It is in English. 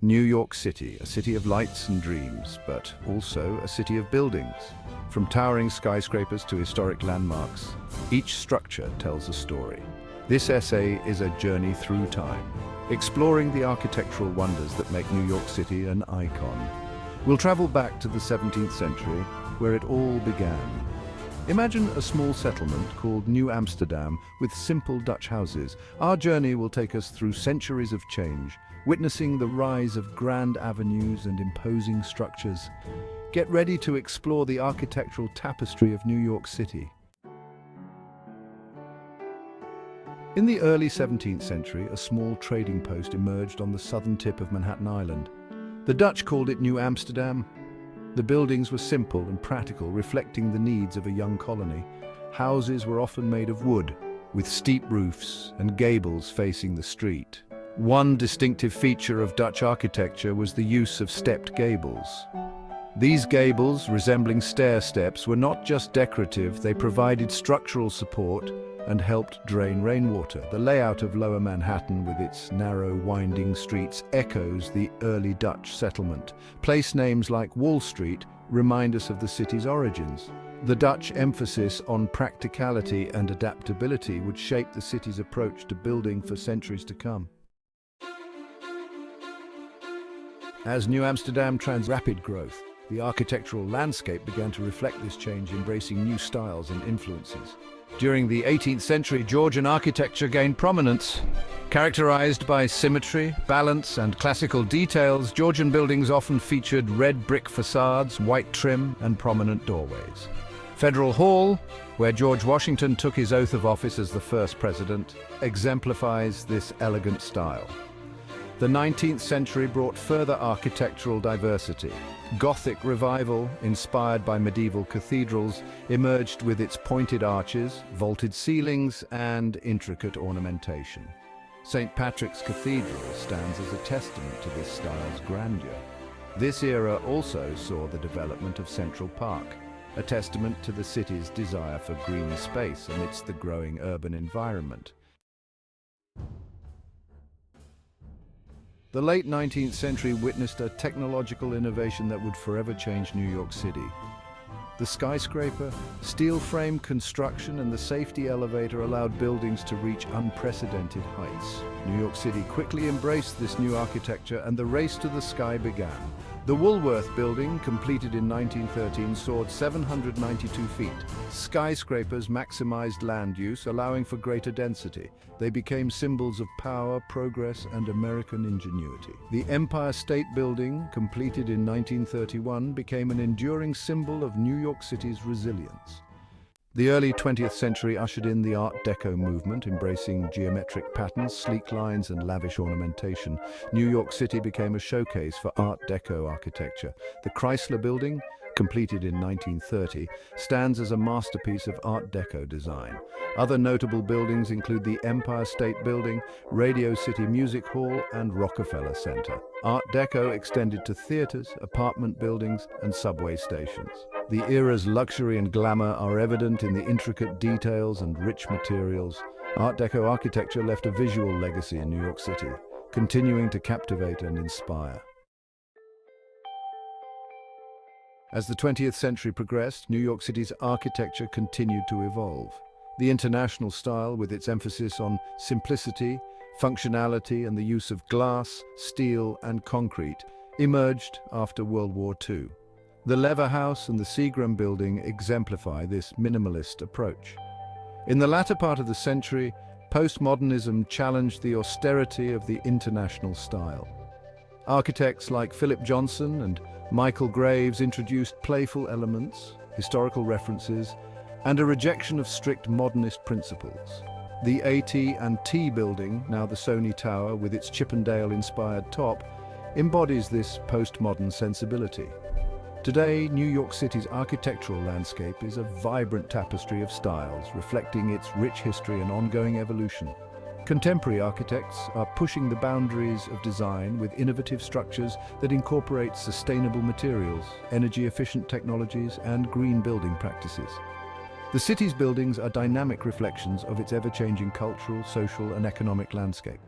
New York City, a city of lights and dreams, but also a city of buildings. From towering skyscrapers to historic landmarks, each structure tells a story. This essay is a journey through time, exploring the architectural wonders that make New York City an icon. We'll travel back to the 17th century, where it all began. Imagine a small settlement called New Amsterdam with simple Dutch houses. Our journey will take us through centuries of change, witnessing the rise of grand avenues and imposing structures. Get ready to explore the architectural tapestry of New York City. In the early 17th century, a small trading post emerged on the southern tip of Manhattan Island. The Dutch called it New Amsterdam. The buildings were simple and practical, reflecting the needs of a young colony. Houses were often made of wood, with steep roofs and gables facing the street. One distinctive feature of Dutch architecture was the use of stepped gables. These gables, resembling stair steps, were not just decorative, they provided structural support and helped drain rainwater. The layout of Lower Manhattan, with its narrow, winding streets, echoes the early Dutch settlement. Place names like Wall Street remind us of the city's origins. The Dutch emphasis on practicality and adaptability would shape the city's approach to building for centuries to come. As New Amsterdam rapid growth, the architectural landscape began to reflect this change, embracing new styles and influences. During the 18th century, Georgian architecture gained prominence. Characterized by symmetry, balance, and classical details, Georgian buildings often featured red brick facades, white trim, and prominent doorways. Federal Hall, where George Washington took his oath of office as the first president, exemplifies this elegant style. The 19th century brought further architectural diversity. Gothic Revival, inspired by medieval cathedrals, emerged with its pointed arches, vaulted ceilings, and intricate ornamentation. St. Patrick's Cathedral stands as a testament to this style's grandeur. This era also saw the development of Central Park, a testament to the city's desire for green space amidst the growing urban environment. The late 19th century witnessed a technological innovation that would forever change New York City. The skyscraper, steel-frame construction, and the safety elevator allowed buildings to reach unprecedented heights. New York City quickly embraced this new architecture, and the race to the sky began. The Woolworth Building, completed in 1913, soared 792 feet. Skyscrapers maximized land use, allowing for greater density. They became symbols of power, progress, and American ingenuity. The Empire State Building, completed in 1931, became an enduring symbol of New York City's resilience. The early 20th century ushered in the Art Deco movement, embracing geometric patterns, sleek lines, and lavish ornamentation. New York City became a showcase for Art Deco architecture. The Chrysler Building, completed in 1930, stands as a masterpiece of Art Deco design. Other notable buildings include the Empire State Building, Radio City Music Hall, and Rockefeller Center. Art Deco extended to theaters, apartment buildings, and subway stations. The era's luxury and glamour are evident in the intricate details and rich materials. Art Deco architecture left a visual legacy in New York City, continuing to captivate and inspire. As the 20th century progressed, New York City's architecture continued to evolve. The international style, with its emphasis on simplicity, functionality, and the use of glass, steel, and concrete, emerged after World War II. The Lever House and the Seagram Building exemplify this minimalist approach. In the latter part of the century, postmodernism challenged the austerity of the international style. Architects like Philip Johnson and Michael Graves introduced playful elements, historical references, and a rejection of strict modernist principles. The AT&T Building, now the Sony Tower with its Chippendale-inspired top, embodies this postmodern sensibility. Today, New York City's architectural landscape is a vibrant tapestry of styles, reflecting its rich history and ongoing evolution. Contemporary architects are pushing the boundaries of design with innovative structures that incorporate sustainable materials, energy-efficient technologies, and green building practices. The city's buildings are dynamic reflections of its ever-changing cultural, social, and economic landscape.